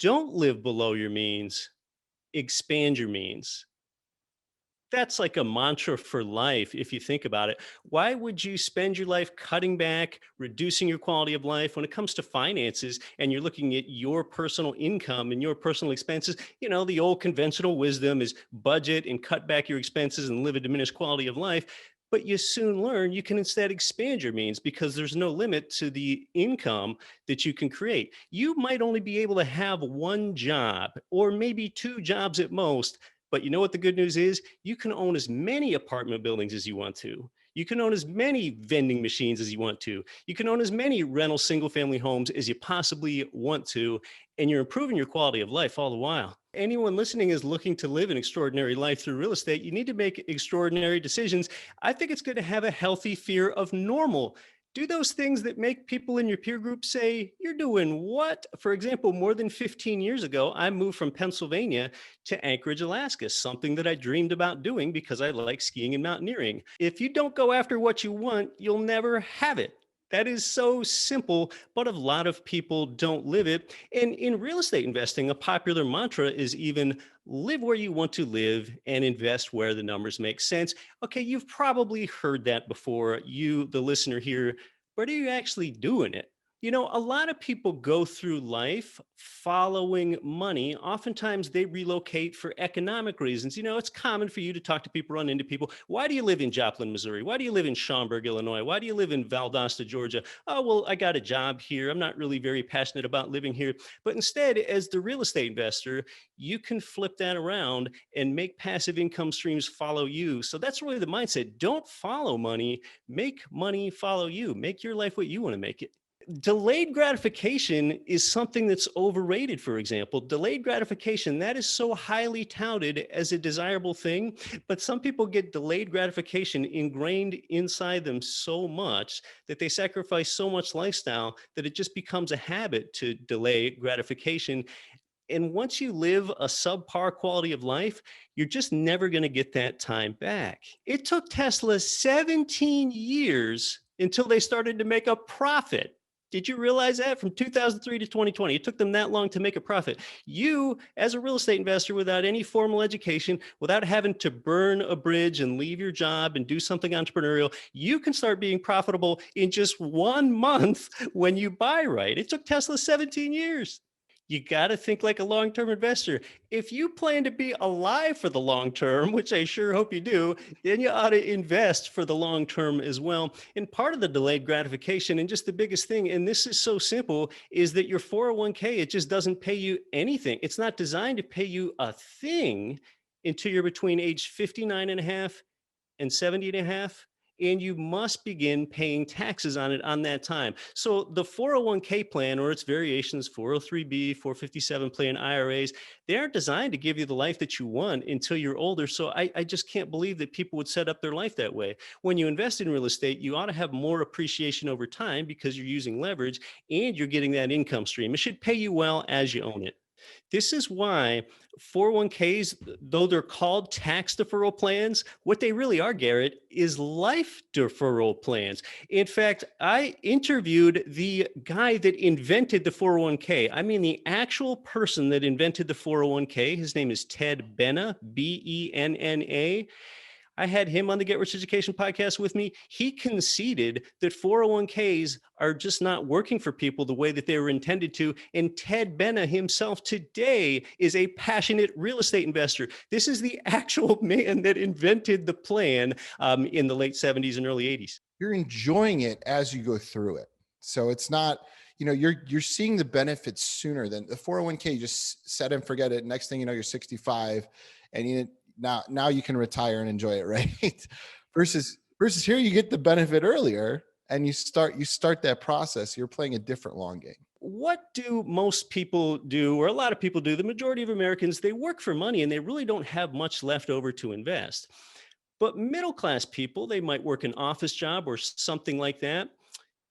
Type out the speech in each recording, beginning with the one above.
Don't live below your means, expand your means. That's like a mantra for life if you think about it. Why would you spend your life cutting back, reducing your quality of life when it comes to finances and you're looking at your personal income and your personal expenses? You know, the old conventional wisdom is budget and cut back your expenses and live a diminished quality of life. But you soon learn you can instead expand your means because there's no limit to the income that you can create. You might only be able to have one job or maybe two jobs at most. But you know what the good news is? You can own as many apartment buildings as you want to. You can own as many vending machines as you want to. You can own as many rental single family homes as you possibly want to. And you're improving your quality of life all the while. Anyone listening is looking to live an extraordinary life through real estate. You need to make extraordinary decisions. I think it's good to have a healthy fear of normal. Do those things that make people in your peer group say, "You're doing what?" For example, more than 15 years ago, I moved from Pennsylvania to Anchorage, Alaska, something that I dreamed about doing because I like skiing and mountaineering. If you don't go after what you want, you'll never have it. That is so simple, but a lot of people don't live it. And in real estate investing, a popular mantra is even live where you want to live and invest where the numbers make sense. Okay, you've probably heard that before, you, the listener here, but are you actually doing it? You know, a lot of people go through life following money. Oftentimes they relocate for economic reasons. You know, it's common for you to talk to people, run into people. Why do you live in Joplin, Missouri? Why do you live in Schaumburg, Illinois? Why do you live in Valdosta, Georgia? Oh, well, I got a job here. I'm not really very passionate about living here. But instead, as the real estate investor, you can flip that around and make passive income streams follow you. So that's really the mindset. Don't follow money, make money follow you. Make your life what you want to make it. Delayed gratification is something that's overrated. For example, delayed gratification, that is so highly touted as a desirable thing, but some people get delayed gratification ingrained inside them so much that they sacrifice so much lifestyle that it just becomes a habit to delay gratification. And once you live a subpar quality of life, you're just never going to get that time back. It took Tesla 17 years until they started to make a profit. Did you realize that? From 2003 to 2020, it took them that long to make a profit. You, as a real estate investor without any formal education, without having to burn a bridge and leave your job and do something entrepreneurial, you can start being profitable in just 1 month when you buy right. It took Tesla 17 years. You got to think like a long-term investor. If you plan to be alive for the long term, which I sure hope you do, then you ought to invest for the long term as well. And part of the delayed gratification, and just the biggest thing, and this is so simple, is that your 401k, it just doesn't pay you anything. It's not designed to pay you a thing until you're between age 59 and a half and 70 and a half, and you must begin paying taxes on it on that time. So the 401k plan or its variations, 403b, 457 plan, IRAs, they aren't designed to give you the life that you want until you're older. So I just can't believe that people would set up their life that way. When you invest in real estate, you ought to have more appreciation over time because you're using leverage and you're getting that income stream. It should pay you well as you own it. This is why 401ks, though they're called tax deferral plans, what they really are, Garrett, is life deferral plans. In fact, I interviewed the guy that invented the 401k. I mean, the actual person that invented the 401k. His name is Ted Benna, Benna. I had him on the Get Rich Education podcast with me. He conceded that 401ks are just not working for people the way that they were intended to. And Ted Benna himself today is a passionate real estate investor. This is the actual man that invented the plan in the late 70s and early 80s. You're enjoying it as you go through it. So it's not, you're seeing the benefits sooner than the 401k. You just set and forget it. Next thing you know, you're 65 and now you can retire and enjoy it, right? versus here, you get the benefit earlier and you start that process. You're playing a different long game. What do most people do, or a lot of people do? The majority of Americans, they work for money and they really don't have much left over to invest. But middle class people, they might work an office job or something like that.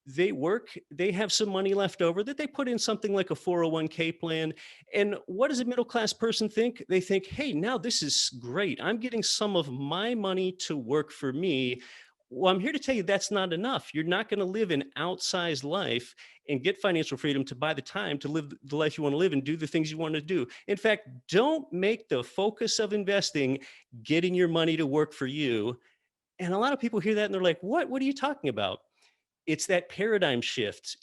They have some money left over that they put in something like a 401k plan. And what does a middle class person think? They think, hey, now this is great. I'm getting some of my money to work for me. Well, I'm here to tell you that's not enough. You're not going to live an outsized life and get financial freedom to buy the time to live the life you want to live and do the things you want to do. In fact, don't make the focus of investing getting your money to work for you. And a lot of people hear that and they're like, "What? What are you talking about?" It's that paradigm shift.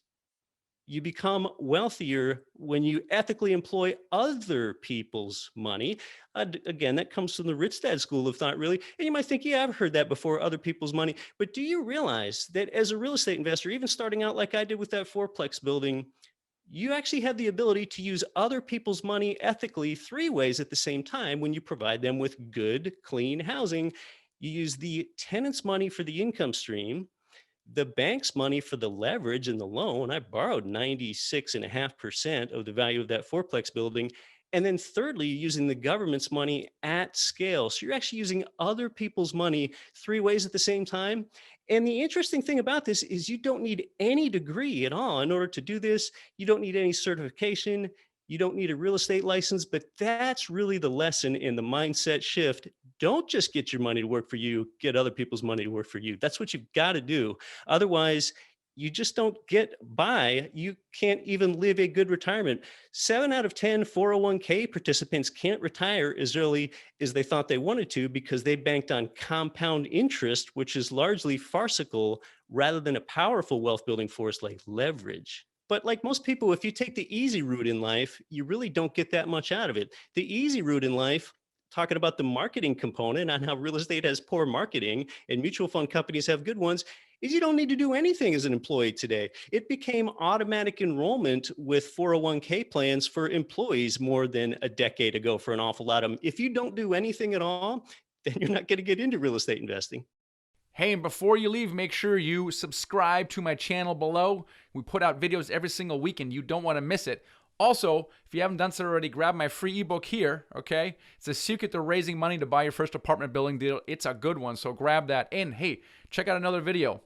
You become wealthier when you ethically employ other people's money. Again, that comes from the rich dad school of thought, really. And you might think, yeah, I've heard that before, other people's money. But do you realize that as a real estate investor, even starting out like I did with that fourplex building, you actually have the ability to use other people's money ethically three ways at the same time when you provide them with good, clean housing. You use the tenant's money for the income stream, the bank's money for the leverage and the loan. I borrowed 96.5% of the value of that fourplex building. And then thirdly, using the government's money at scale. So you're actually using other people's money three ways at the same time. And the interesting thing about this is you don't need any degree at all in order to do this. You don't need any certification. You don't need a real estate license, but that's really the lesson in the mindset shift. Don't just get your money to work for you, get other people's money to work for you. That's what you've got to do. Otherwise, you just don't get by. You can't even live a good retirement. 7 out of 10 401k participants can't retire as early as they thought they wanted to because they banked on compound interest, which is largely farcical rather than a powerful wealth building force like leverage. But like most people, if you take the easy route in life, you really don't get that much out of it. The easy route in life, talking about the marketing component on how real estate has poor marketing and mutual fund companies have good ones, is you don't need to do anything as an employee today. It became automatic enrollment with 401k plans for employees more than a decade ago for an awful lot of them. If you don't do anything at all, then you're not going to get into real estate investing. Hey, and before you leave, make sure you subscribe to my channel below. We put out videos every single week and you don't want to miss it. Also, if you haven't done so already, grab my free ebook here, okay? It's a secret to raising money to buy your first apartment building deal. It's a good one, so grab that. And hey, check out another video.